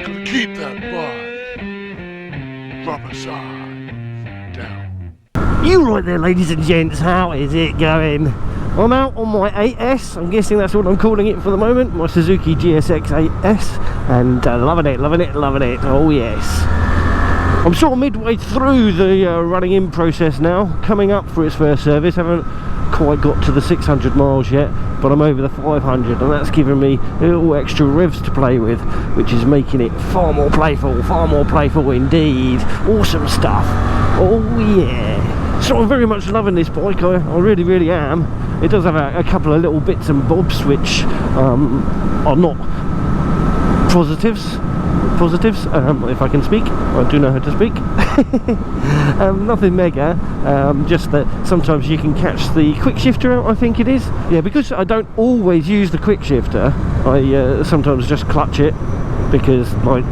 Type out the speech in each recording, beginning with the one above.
Gonna keep that bud. Rubber side down. You right there, ladies and gents, how is it going? I'm out on my 8S, I'm guessing that's what I'm calling it for the moment, my Suzuki GSX-8S, and loving it, loving it, loving it, oh yes. I'm sort of midway through the running in process now, coming up for its first service. Haven't quite got to the 600 miles yet, but I'm over the 500, and that's given me a little extra revs to play with, which is making it far more playful indeed. Awesome stuff, oh yeah. So I'm very much loving this bike, I really, really am. It does have a couple of little bits and bobs which are not positives, if I can speak. I do know how to speak. Nothing mega, just that sometimes you can catch the quick shifter out, I think it is. Yeah, because I don't always use the quick shifter, I sometimes just clutch it because, like,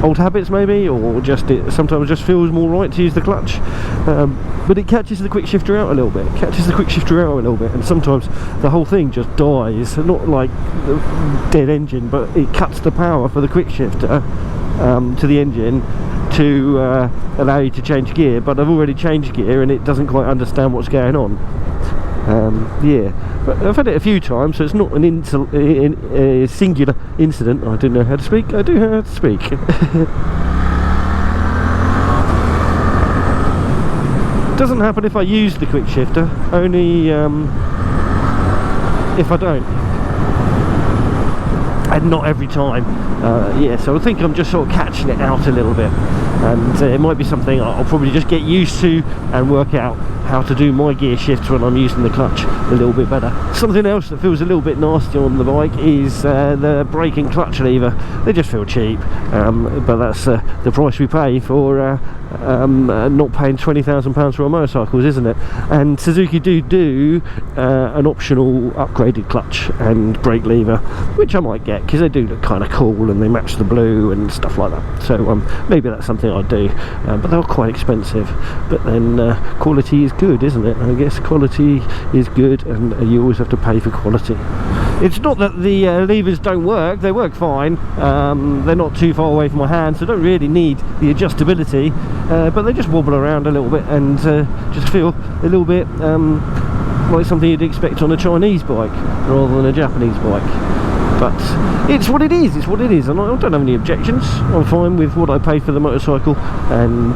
old habits maybe, or just it sometimes just feels more right to use the clutch. But it catches the quick shifter out a little bit, and sometimes the whole thing just dies. Not like the dead engine, but it cuts the power for the quick shifter to the engine to allow you to change gear, but I've already changed gear and it doesn't quite understand what's going on. Yeah, but I've had it a few times, so it's not an singular incident. I do know how to speak, I do know how to speak. Doesn't happen if I use the quick shifter, only if I don't, and not every time. Yeah, so I think I'm just sort of catching it out a little bit, and it might be something I'll probably just get used to and work out how to do my gear shifts when I'm using the clutch a little bit better. Something else that feels a little bit nasty on the bike is the brake and clutch lever. They just feel cheap, but that's the price we pay for not paying £20,000 for our motorcycles, isn't it? And Suzuki do an optional upgraded clutch and brake lever, which I might get because they do look kind of cool and they match the blue and stuff like that. So maybe that's something I'd do, but they're quite expensive. But then quality is good, isn't it? I guess quality is good, and you always have to pay for quality. It's not that the levers don't work, they work fine. They're not too far away from my hand, so I don't really need the adjustability, but they just wobble around a little bit and just feel a little bit like something you'd expect on a Chinese bike rather than a Japanese bike. But it's what it is, and I don't have any objections. I'm fine with what I paid for the motorcycle, and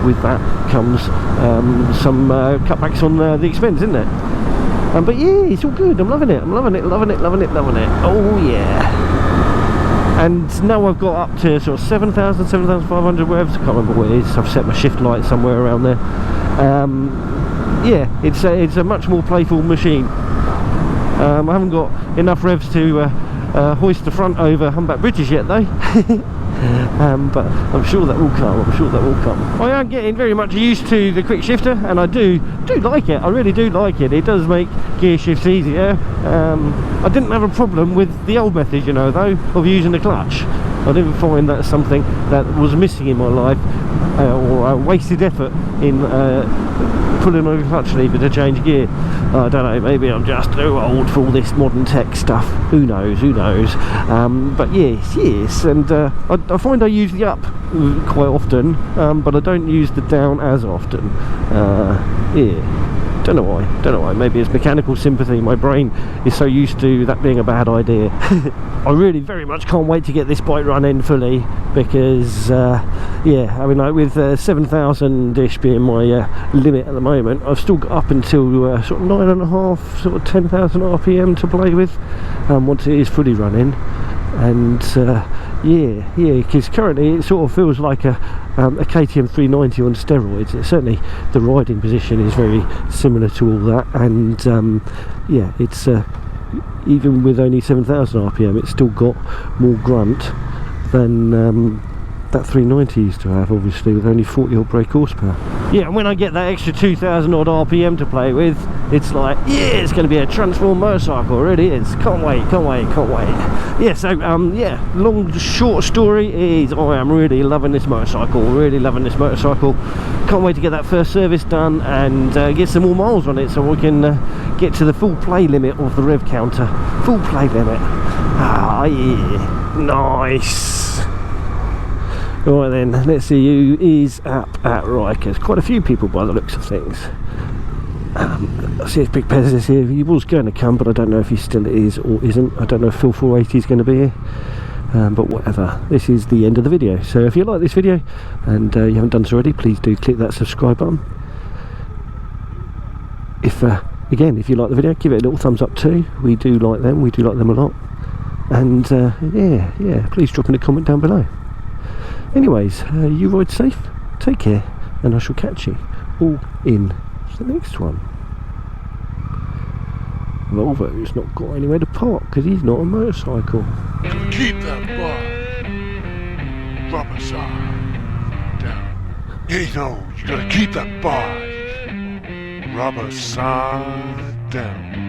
with that comes some cutbacks on the expense, isn't it? But yeah, it's all good. I'm loving it. Oh yeah. And now I've got up to sort of 7,500 revs. I can't remember what it is. I've set my shift light somewhere around there. Yeah, it's a much more playful machine. I haven't got enough revs to hoist the front over humpback bridges yet though. But I'm sure that will come, I am getting very much used to the quick shifter, and I do like it. I really do like it. It does make gear shifts easier. I didn't have a problem with the old method, you know, though, of using the clutch. I didn't find that something that was missing in my life, or a wasted effort in pulling on a clutch lever to change gear. I don't know, maybe I'm just too old for all this modern tech stuff. Who knows? But yes, and I find I use the up quite often, but I don't use the down as often. Yeah. Don't know why. Maybe it's mechanical sympathy. My brain is so used to that being a bad idea. I really very much can't wait to get this bike running fully, because yeah, I mean, like with 7,000-ish being my limit at the moment, I've still got up until sort of 9.5, sort of 10,000 RPM to play with once it is fully running. And yeah, because currently it sort of feels like a KTM 390 on steroids. Certainly the riding position is very similar to all that, and yeah, it's even with only 7,000 RPM, it's still got more grunt than that 390 used to have, obviously, with only 40 odd brake horsepower. Yeah, and when I get that extra 2,000 odd RPM to play with, it's like, yeah, it's going to be a transformed motorcycle. It really is. Can't wait. Yeah, so yeah, long short story is I am really loving this motorcycle. Can't wait to get that first service done and get some more miles on it, so we can get to the full play limit of the rev counter. Ah, yeah, nice. Right then, let's see who is up at Rikers. Quite a few people by the looks of things. I see his big Pez is here. He was going to come, but I don't know if he still is or isn't. I don't know if Phil 480 is going to be here. But whatever, this is the end of the video. So if you like this video and you haven't done so already, please do click that subscribe button. If again, if you like the video, give it a little thumbs up too. We do like them a lot. And yeah, please drop in a comment down below. Anyways, you ride safe, take care, and I shall catch you all in the next one. Volvo's not got anywhere to park because he's not a motorcycle. Keep that bar. Rubber side down. You know, you gotta keep that bar. Rubber side down.